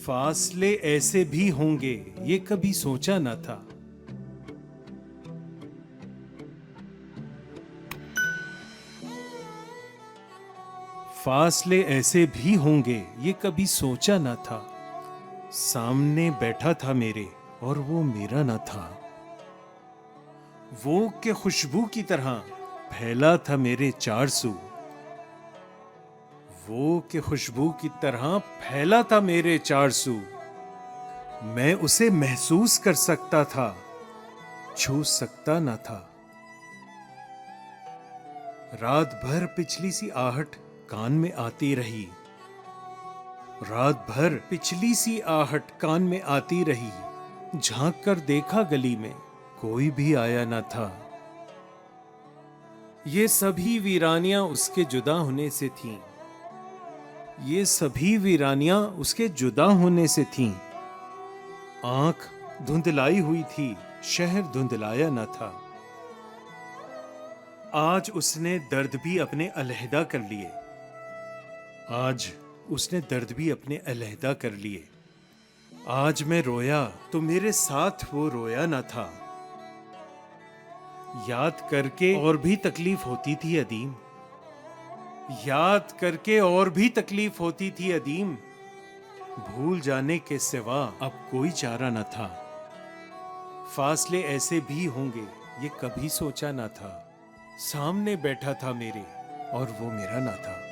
फासले ऐसे भी होंगे ये कभी सोचा न था। फासले ऐसे भी होंगे ये कभी सोचा न था। सामने बैठा था मेरे और वो मेरा न था। वो के खुशबू की तरह फैला था मेरे चार सू। वो के खुशबू की तरह फैला था मेरे चार सू। मैं उसे महसूस कर सकता था, छू सकता न था। रात भर पिछली सी आहट कान में आती रही। रात भर पिछली सी आहट कान में आती रही। झांक कर देखा गली में, कोई भी आया न था। ये सभी वीरानियां उसके जुदा होने से थीं। ये सभी वीरानियां उसके जुदा होने से थीं। आंख धुंधलाई हुई थी, शहर धुंधलाया न था। आज उसने दर्द भी अपने अलहदा कर लिए। आज उसने दर्द भी अपने अलहदा कर लिए। आज मैं रोया तो मेरे साथ वो रोया न था। याद करके और भी तकलीफ होती थी अदीम। याद करके और भी तकलीफ होती थी अदीम। भूल जाने के सिवा अब कोई चारा न था। फासले ऐसे भी होंगे ये कभी सोचा न था। सामने बैठा था मेरे और वो मेरा ना था।